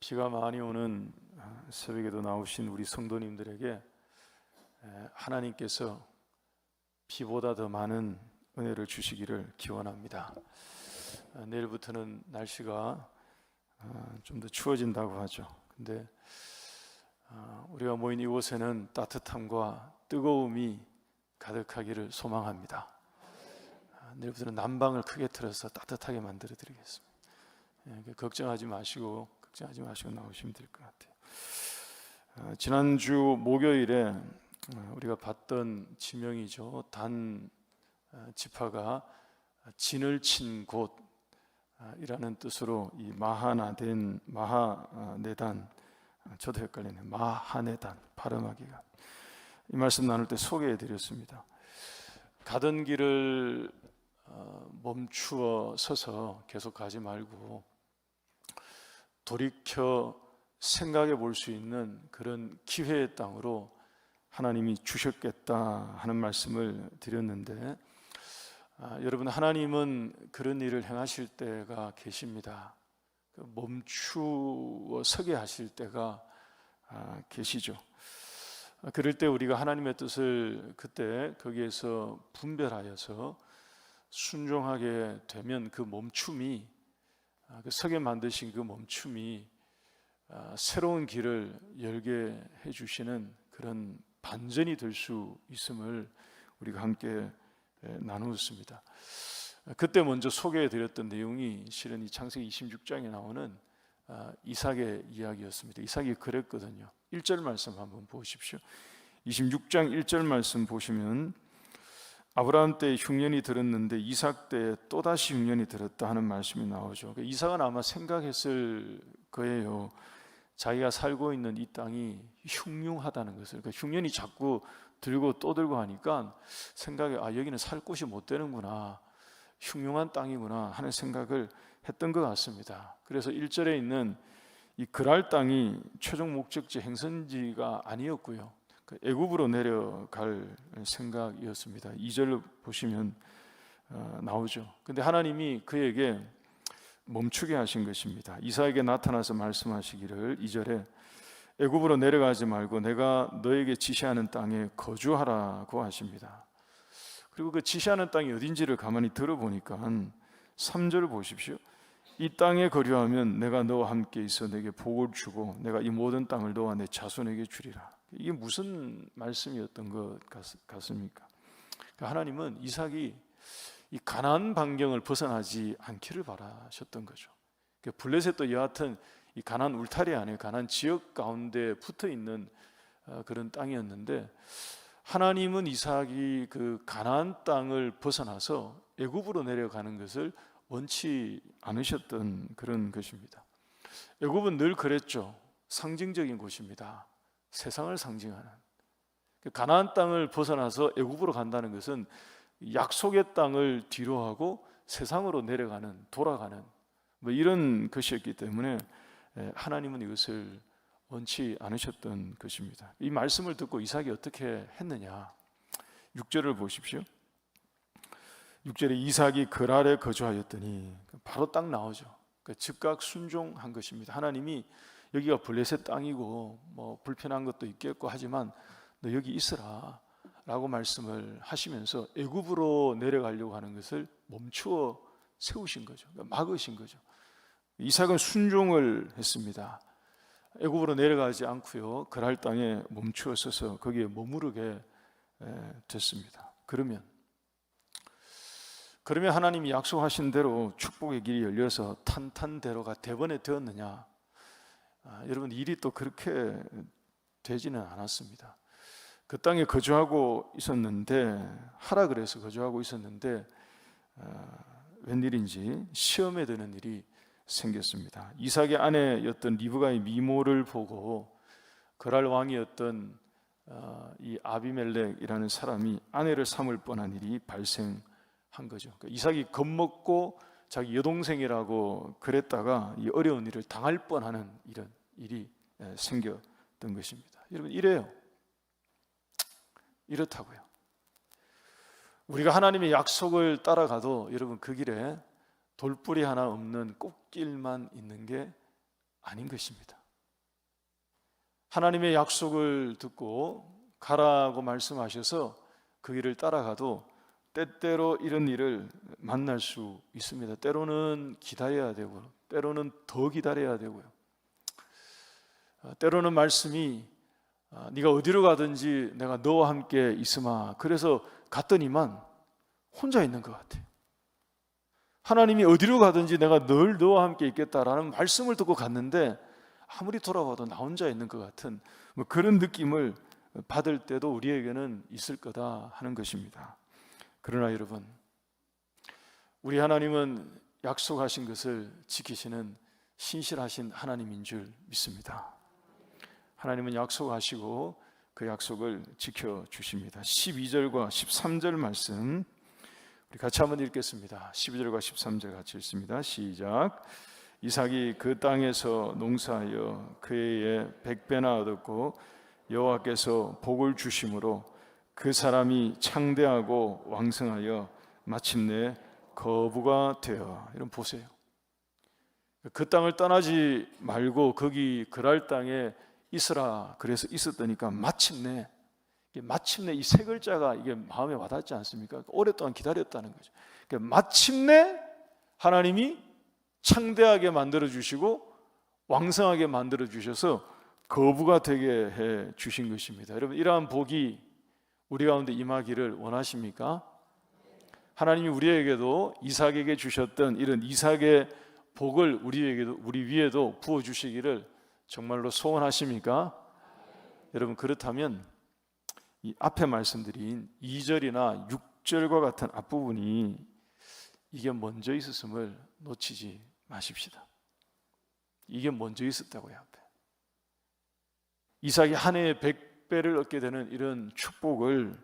비가 많이 오는 새벽에도 나오신 우리 성도님들에게 하나님께서 비보다 더 많은 은혜를 주시기를 기원합니다. 내일부터는 날씨가 좀 더 추워진다고 하죠. 근데 우리가 모인 이곳에는 따뜻함과 뜨거움이 가득하기를 소망합니다. 내일부터는 난방을 크게 틀어서 따뜻하게 만들어 드리겠습니다. 걱정하지 마시고 나오시면 될 것 같아요. 지난주 목요일에 우리가 봤던 지명이죠. 단 지파가 진을 친 곳이라는 뜻으로 이 마하네단, 저도 헷갈리네요. 마하네단 발음하기가. 이 말씀 나눌 때 소개해 드렸습니다. 가던 길을 멈추어 서서 계속 가지 말고 돌이켜 생각해 볼 수 있는 그런 기회의 땅으로 하나님이 주셨겠다 하는 말씀을 드렸는데, 여러분, 하나님은 그런 일을 행하실 때가 계십니다. 멈추어 서게 하실 때가 계시죠. 그럴 때 우리가 하나님의 뜻을 그때 거기에서 분별하여서 순종하게 되면 그 멈춤이, 그 서게 만드신 그 멈춤이 새로운 길을 열게 해주시는 그런 반전이 될 수 있음을 우리가 함께 나누었습니다. 그때 먼저 소개해드렸던 내용이 실은 이 창세기 26장에 나오는 이삭의 이야기였습니다. 이삭이 그랬거든요. 1절 말씀 한번 보십시오. 26장 1절 말씀 보시면 아브라함 때 흉년이 들었는데 이삭 때 또다시 흉년이 들었다 하는 말씀이 나오죠. 이삭은 아마 생각했을 거예요. 자기가 살고 있는 이 땅이 흉흉하다는 것을. 흉년이 자꾸 들고 또 들고 하니까 생각에 여기는 살 곳이 못 되는구나, 흉흉한 땅이구나 하는 생각을 했던 것 같습니다. 그래서 1절에 있는 이 그랄 땅이 최종 목적지 행선지가 아니었고요, 애굽으로 내려갈 생각이었습니다. 2절 보시면 나오죠. 근데 하나님이 그에게 멈추게 하신 것입니다. 이삭에게 나타나서 말씀하시기를 2절에 애굽으로 내려가지 말고 내가 너에게 지시하는 땅에 거주하라고 하십니다. 그리고 그 지시하는 땅이 어딘지를 가만히 들어보니까 3절 보십시오. 이 땅에 거류하면 내가 너와 함께 있어 내게 복을 주고 내가 이 모든 땅을 너와 내 자손에게 주리라. 이게 무슨 말씀이었던 것 같습니까? 하나님은 이삭이 이 가나안 반경을 벗어나지 않기를 바라셨던 거죠. 블레셋도 여하튼 이 가나안 울타리 안에 가나안 지역 가운데 붙어 있는 그런 땅이었는데, 하나님은 이삭이 그 가나안 땅을 벗어나서 애굽으로 내려가는 것을 원치 않으셨던 그런 것입니다. 애굽은 늘 그랬죠. 상징적인 곳입니다. 세상을 상징하는. 가나안 땅을 벗어나서 애굽으로 간다는 것은 약속의 땅을 뒤로하고 세상으로 내려가는, 돌아가는 이런 것이었기 때문에 하나님은 이것을 원치 않으셨던 것입니다. 이 말씀을 듣고 이삭이 어떻게 했느냐, 6절을 보십시오. 6절에 이삭이 그랄에 거주하였더니, 바로 딱 나오죠. 즉각 순종한 것입니다. 하나님이 여기가 블레셋 땅이고 불편한 것도 있겠고 하지만 너 여기 있으라 라고 말씀을 하시면서 애굽으로 내려가려고 하는 것을 멈추어 세우신 거죠. 막으신 거죠. 이삭은 순종을 했습니다. 애굽으로 내려가지 않고요, 그랄 땅에 멈추어 서서 거기에 머무르게 됐습니다. 그러면 하나님이 약속하신 대로 축복의 길이 열려서 탄탄대로가 대번에 되었느냐? 여러분, 일이 또 그렇게 되지는 않았습니다. 그 땅에 거주하고 있었는데, 하라 그래서 거주하고 있었는데 웬일인지 시험에 드는 일이 생겼습니다. 이삭의 아내였던 리브가의 미모를 보고 그랄 왕이었던 이 아비멜렉이라는 사람이 아내를 삼을 뻔한 일이 발생한 거죠. 이삭이 겁먹고 자기 여동생이라고 그랬다가 이 어려운 일을 당할 뻔하는 이런 일이 생겼던 것입니다. 여러분, 이렇다고요. 우리가 하나님의 약속을 따라가도 여러분, 그 길에 돌뿌리 하나 없는 꽃길만 있는 게 아닌 것입니다. 하나님의 약속을 듣고 가라고 말씀하셔서 그 길을 따라가도 때때로 이런 일을 만날 수 있습니다. 때로는 기다려야 되고, 때로는 더 기다려야 되고요. 때로는 말씀이 네가 어디로 가든지 내가 너와 함께 있으마. 그래서 갔더니만 혼자 있는 것 같아요. 하나님이 어디로 가든지 내가 늘 너와 함께 있겠다라는 말씀을 듣고 갔는데 아무리 돌아봐도 나 혼자 있는 것 같은 그런 느낌을 받을 때도 우리에게는 있을 거다 하는 것입니다. 그러나 여러분, 우리 하나님은 약속하신 것을 지키시는 신실하신 하나님인 줄 믿습니다. 하나님은 약속하시고 그 약속을 지켜주십니다. 12절과 13절 말씀 우리 같이 한번 읽겠습니다. 12절과 13절 같이 읽습니다. 시작. 이삭이 그 땅에서 농사하여 그의 100배나 얻었고 여호와께서 복을 주심으로 그 사람이 창대하고 왕성하여 마침내 거부가 되어. 이런 보세요. 그 땅을 떠나지 말고 거기 그랄 땅에 있으라 그래서 있었다니까 마침내 이 세 글자가 이게 마음에 와닿지 않습니까? 오랫동안 기다렸다는 거죠. 그러니까 마침내 하나님이 창대하게 만들어 주시고 왕성하게 만들어 주셔서 거부가 되게 해 주신 것입니다. 여러분, 이러한 복이 우리 가운데 임하기를 원하십니까? 하나님이 우리에게도 이삭에게 주셨던 이런 이삭의 복을 우리 위에도 부어 주시기를 정말로 소원하십니까? 여러분, 그렇다면 이 앞에 말씀드린 2절이나 6절과 같은 앞부분이 이게 먼저 있었음을 놓치지 마십시다. 이게 먼저 있었다고요. 앞에 이삭이 한 해에 100배를 얻게 되는 이런 축복을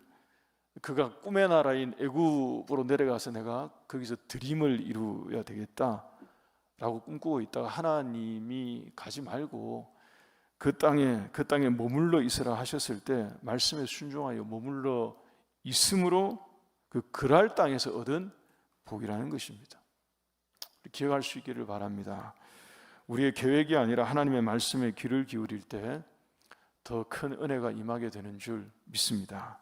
그가 꿈의 나라인 애굽으로 내려가서 내가 거기서 드림을 이루어야 되겠다라고 꿈꾸고 있다가 하나님이 가지 말고 그 땅에 머물러 있으라 하셨을 때 말씀에 순종하여 머물러 있음으로 그랄 땅에서 얻은 복이라는 것입니다. 기억할 수 있기를 바랍니다. 우리의 계획이 아니라 하나님의 말씀에 귀를 기울일 때 더 큰 은혜가 임하게 되는 줄 믿습니다.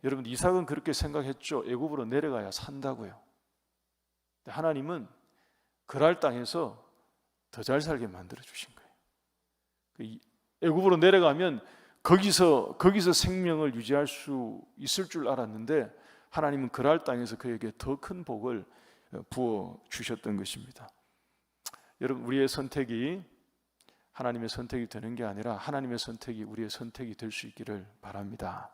여러분, 이삭은 그렇게 생각했죠. 애굽으로 내려가야 산다고요. 하나님은 그랄 땅에서 더 잘 살게 만들어 주신 거예요. 애굽으로 내려가면 거기서 생명을 유지할 수 있을 줄 알았는데 하나님은 그랄 땅에서 그에게 더 큰 복을 부어 주셨던 것입니다. 여러분, 우리의 선택이 하나님의 선택이 되는 게 아니라 하나님의 선택이 우리의 선택이 될 수 있기를 바랍니다.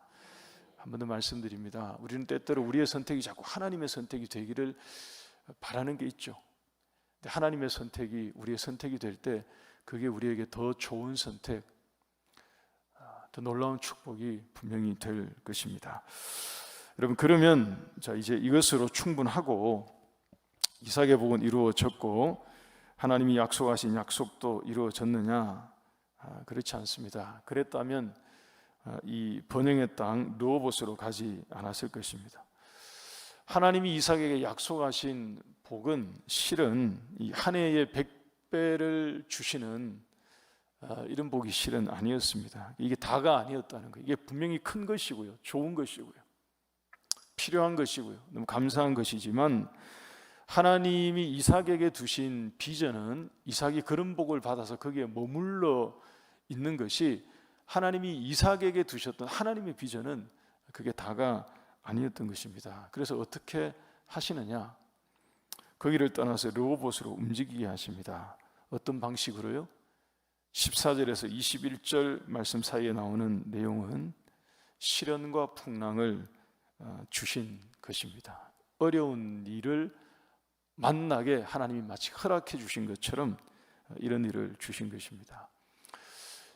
한 번 더 말씀드립니다. 우리는 때때로 우리의 선택이 자꾸 하나님의 선택이 되기를 바라는 게 있죠. 근데 하나님의 선택이 우리의 선택이 될 때 그게 우리에게 더 좋은 선택, 더 놀라운 축복이 분명히 될 것입니다. 여러분, 그러면 자 이제 이것으로 충분하고 이삭의 복은 이루어졌고 하나님이 약속하신 약속도 이루어졌느냐? 그렇지 않습니다. 그랬다면 이 번영의 땅 르호봇으로 가지 않았을 것입니다. 하나님이 이삭에게 약속하신 복은 실은 이 한 해에 100배를 주시는 이런 복이 실은 아니었습니다. 이게 다가 아니었다는 거예요. 이게 분명히 큰 것이고요, 좋은 것이고요, 필요한 것이고요, 너무 감사한 것이지만 하나님이 이삭에게 두신 비전은 이삭이 그런 복을 받아서 거기에 머물러 있는 것이 하나님이 이삭에게 두셨던 하나님의 비전은 그게 다가 아니었던 것입니다. 그래서 어떻게 하시느냐? 거기를 떠나서 르호봇으로 움직이게 하십니다. 어떤 방식으로요? 14절에서 21절 말씀 사이에 나오는 내용은 시련과 풍랑을 주신 것입니다. 어려운 일을 만나게 하나님이 마치 허락해 주신 것처럼 이런 일을 주신 것입니다.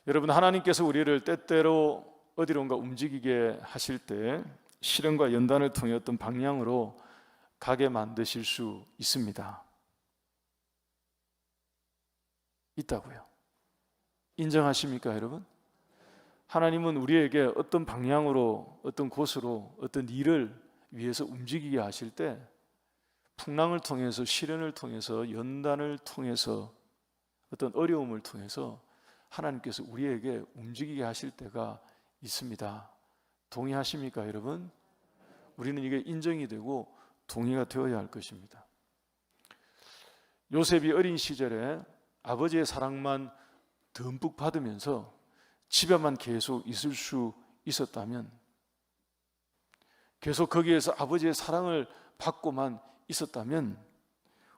여러분, 하나님께서 우리를 때때로 어디론가 움직이게 하실 때 시련과 연단을 통해 어떤 방향으로 가게 만드실 수 있습니다. 있다고요. 인정하십니까, 여러분? 하나님은 우리에게 어떤 방향으로, 어떤 곳으로, 어떤 일을 위해서 움직이게 하실 때 풍랑을 통해서, 시련을 통해서, 연단을 통해서 어떤 어려움을 통해서 하나님께서 우리에게 움직이게 하실 때가 있습니다. 동의하십니까, 여러분? 우리는 이게 인정이 되고 동의가 되어야 할 것입니다. 요셉이 어린 시절에 아버지의 사랑만 듬뿍 받으면서 집에만 계속 있을 수 있었다면, 계속 거기에서 아버지의 사랑을 받고만 있었다면,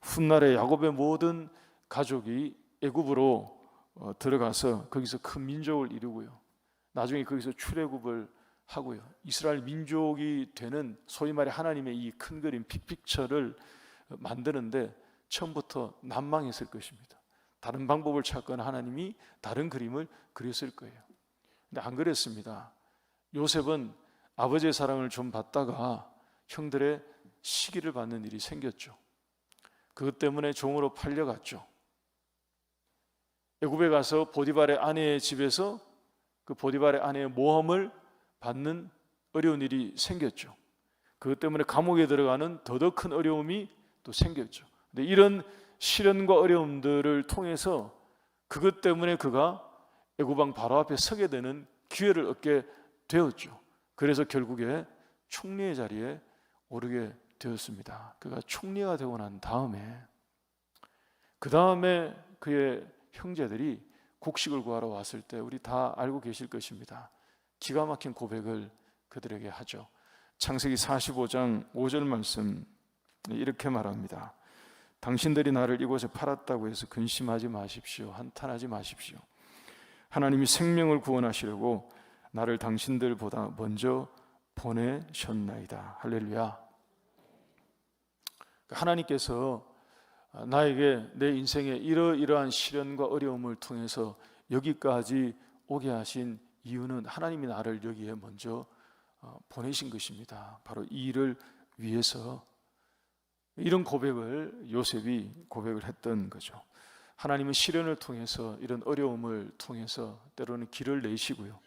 훗날에 야곱의 모든 가족이 애굽으로 들어가서 거기서 큰 민족을 이루고요, 나중에 거기서 출애굽을 하고요, 이스라엘 민족이 되는 소위 말해 하나님의 이 큰 그림 빅픽처를 만드는데 처음부터 난망했을 것입니다. 다른 방법을 찾거나 하나님이 다른 그림을 그렸을 거예요. 근데 안 그랬습니다. 요셉은 아버지의 사랑을 좀 받다가 형들의 시기를 받는 일이 생겼죠. 그것 때문에 종으로 팔려갔죠. 애굽에 가서 보디발의 아내의 집에서 그 보디발의 아내의 모함을 받는 어려운 일이 생겼죠. 그것 때문에 감옥에 들어가는 더더 큰 어려움이 또 생겼죠. 근데 이런 시련과 어려움들을 통해서 그것 때문에 그가 애굽 왕 바로 앞에 서게 되는 기회를 얻게 되었죠. 그래서 결국에 총리의 자리에 오르게 되었습니다. 그가 총리가 되고 난 다음에, 그 다음에 그의 형제들이 곡식을 구하러 왔을 때 우리 다 알고 계실 것입니다. 기가 막힌 고백을 그들에게 하죠. 창세기 45장 5절 말씀 이렇게 말합니다. 당신들이 나를 이곳에 팔았다고 해서 근심하지 마십시오. 한탄하지 마십시오. 하나님이 생명을 구원하시려고 나를 당신들보다 먼저 보내셨나이다. 할렐루야. 하나님께서 나에게 내 인생에 이러이러한 시련과 어려움을 통해서 여기까지 오게 하신 이유는 하나님이 나를 여기에 먼저 보내신 것입니다. 바로 이 일을 위해서. 이런 고백을 요셉이 고백을 했던 거죠. 하나님은 시련을 통해서, 이런 어려움을 통해서 때로는 길을 내시고요,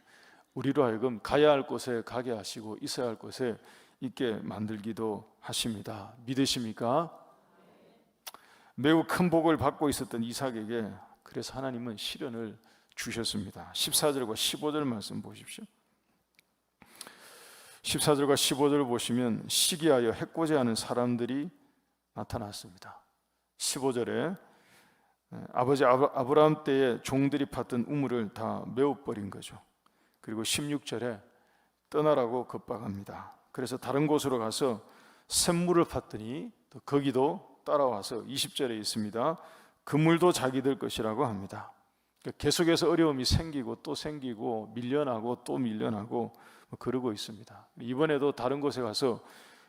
우리로 하여금 가야 할 곳에 가게 하시고 있어야 할 곳에 있게 만들기도 하십니다. 믿으십니까? 매우 큰 복을 받고 있었던 이삭에게 그래서 하나님은 시련을 주셨습니다. 14절과 15절 말씀 보십시오. 14절과 15절을 보시면 시기하여 해코지하는 사람들이 나타났습니다. 15절에 아버지 아브라함 때에 종들이 팠던 우물을 다 메워버린 거죠. 그리고 16절에 떠나라고 겁박합니다. 그래서 다른 곳으로 가서 샘물을 팠더니 또 거기도 따라와서 20절에 있습니다. 그 물도 자기들 것이라고 합니다. 계속해서 어려움이 생기고 또 생기고 밀려나고 또 밀려나고 그러고 있습니다. 이번에도 다른 곳에 가서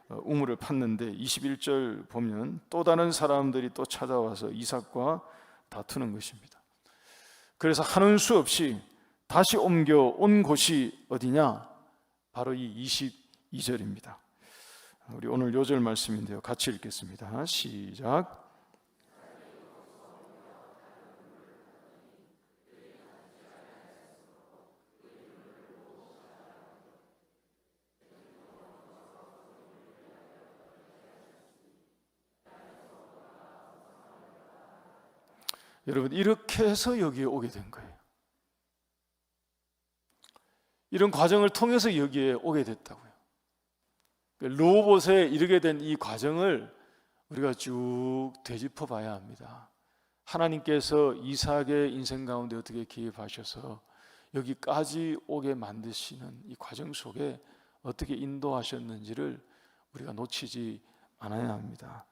우물을 팠는데 21절 보면 또 다른 사람들이 또 찾아와서 이삭과 다투는 것입니다. 그래서 하는 수 없이 다시 옮겨온 곳이 어디냐? 바로 이 22절입니다. 우리 오늘 요절 말씀인데요, 같이 읽겠습니다. 시작. 여러분, 이렇게 해서 여기에 오게 된 거예요. 이런 과정을 통해서 여기에 오게 됐다고요. 르호봇에 이르게 된 이 과정을 우리가 쭉 되짚어 봐야 합니다. 하나님께서 이삭의 인생 가운데 어떻게 개입하셔서 여기까지 오게 만드시는 이 과정 속에 어떻게 인도하셨는지를 우리가 놓치지 않아야 합니다.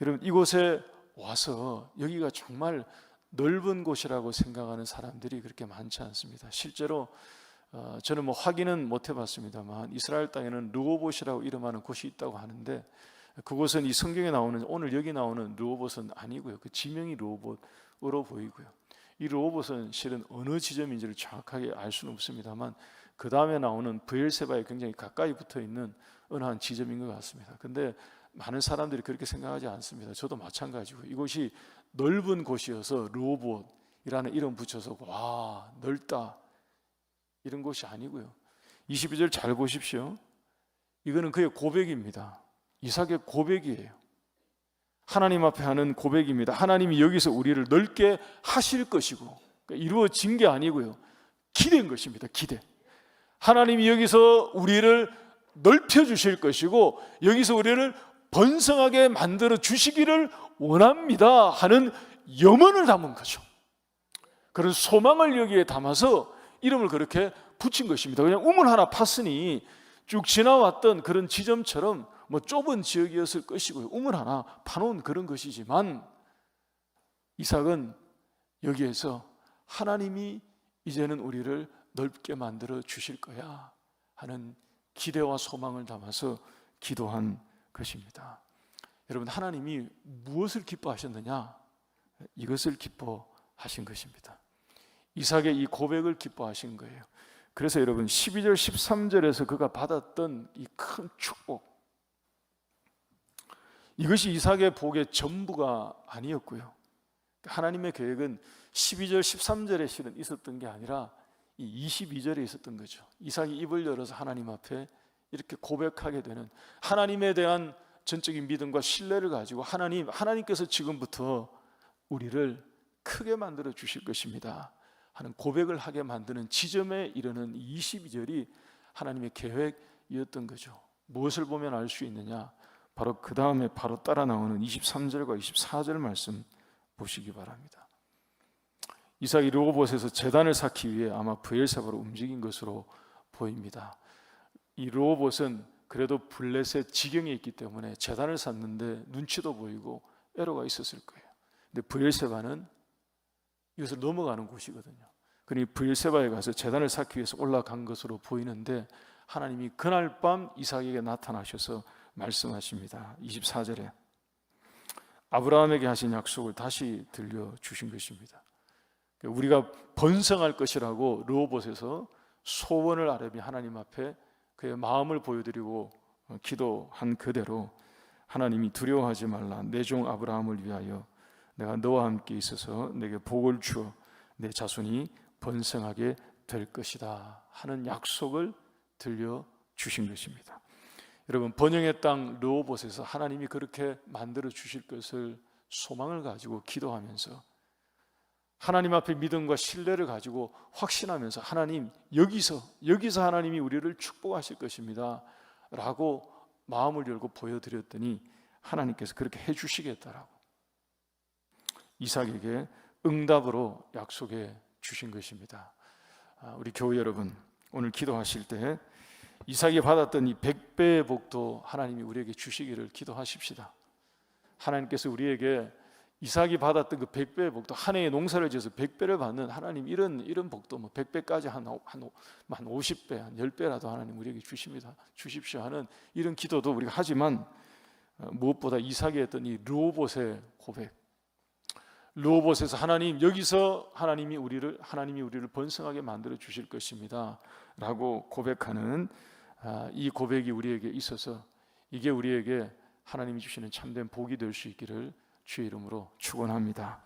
여러분, 이곳에 와서 여기가 정말 넓은 곳이라고 생각하는 사람들이 그렇게 많지 않습니다. 실제로 저는 확인은 못 해봤습니다만 이스라엘 땅에는 르호봇이라고 이름하는 곳이 있다고 하는데, 그곳은 이 성경에 나오는, 오늘 여기 나오는 르호봇은 아니고요, 그 지명이 르호봇으로 보이고요, 이 르호봇은 실은 어느 지점인지를 정확하게 알 수는 없습니다만 그 다음에 나오는 브엘세바에 굉장히 가까이 붙어 있는 어느 한 지점인 것 같습니다. 근데 많은 사람들이 그렇게 생각하지 않습니다. 저도 마찬가지고, 이곳이 넓은 곳이어서 르호봇이라는 이름 붙여서 와 넓다 이런 것이 아니고요. 22절 잘 보십시오. 이거는 그의 고백입니다. 이삭의 고백이에요. 하나님 앞에 하는 고백입니다. 하나님이 여기서 우리를 넓게 하실 것이고, 그러니까 이루어진 게 아니고요, 기대인 것입니다. 기대. 하나님이 여기서 우리를 넓혀 주실 것이고, 여기서 우리를 번성하게 만들어 주시기를 원합니다 하는 염원을 담은 거죠. 그런 소망을 여기에 담아서 이름을 그렇게 붙인 것입니다. 그냥 우물 하나 팠으니 쭉 지나왔던 그런 지점처럼 좁은 지역이었을 것이고요, 우물 하나 파놓은 그런 것이지만, 이삭은 여기에서 하나님이 이제는 우리를 넓게 만들어 주실 거야 하는 기대와 소망을 담아서 기도한 것입니다. 여러분, 하나님이 무엇을 기뻐하셨느냐? 이것을 기뻐하신 것입니다. 이삭의 이 고백을 기뻐하신 거예요. 그래서 여러분, 12절 13절에서 그가 받았던 이 큰 축복, 이것이 이삭의 복의 전부가 아니었고요, 하나님의 계획은 12절 13절에 실은 있었던 게 아니라 이 22절에 있었던 거죠. 이삭이 입을 열어서 하나님 앞에 이렇게 고백하게 되는, 하나님에 대한 전적인 믿음과 신뢰를 가지고 하나님께서 지금부터 우리를 크게 만들어 주실 것입니다 하는 고백을 하게 만드는 지점에 이르는 22절이 하나님의 계획이었던 거죠. 무엇을 보면 알 수 있느냐? 바로 그 다음에 바로 따라 나오는 23절과 24절 말씀 보시기 바랍니다. 이삭이 르호봇에서 제단을 쌓기 위해 아마 브엘세바로 움직인 것으로 보입니다. 이 르호봇은 그래도 블레셋 지경에 있기 때문에 제단을 쌓는데 눈치도 보이고 애로가 있었을 거예요. 근데 브엘세바는 이것을 넘어가는 곳이거든요. 그러니 브엘세바에 가서 제단을 쌓기 위해서 올라간 것으로 보이는데, 하나님이 그날 밤 이삭에게 나타나셔서 말씀하십니다. 24절에 아브라함에게 하신 약속을 다시 들려주신 것입니다. 우리가 번성할 것이라고 르호봇에서 소원을 아뢰며 하나님 앞에 그의 마음을 보여드리고 기도한 그대로 하나님이 두려워하지 말라, 내 종 아브라함을 위하여 내가 너와 함께 있어서 내게 복을 주어 내 자손이 번성하게 될 것이다 하는 약속을 들려주신 것입니다. 여러분, 번영의 땅 르호봇에서 하나님이 그렇게 만들어 주실 것을 소망을 가지고 기도하면서, 하나님 앞에 믿음과 신뢰를 가지고 확신하면서, 하나님 여기서 하나님이 우리를 축복하실 것입니다 라고 마음을 열고 보여드렸더니 하나님께서 그렇게 해주시겠다라고 이삭에게 응답으로 약속해 주신 것입니다. 우리 교회 여러분, 오늘 기도하실 때 이삭이 받았던 이 100배의 복도 하나님이 우리에게 주시기를 기도하십시다. 하나님께서 우리에게 이삭이 받았던 그 100배의 복도, 한 해의 농사를 지어서 100배를 받는 하나님, 이런 복도 100배까지 한 50배, 한 10배라도 하나님 우리에게 주십시오 하는 이런 기도도 우리가 하지만, 무엇보다 이삭이 했던 이 르호봇의 고백, 르호봇에서 여기서 하나님이 우리를 번성하게 만들어 주실 것입니다 라고 고백하는 이 고백이 우리에게 있어서, 이게 우리에게 하나님이 주시는 참된 복이 될 수 있기를 주의 이름으로 축원합니다.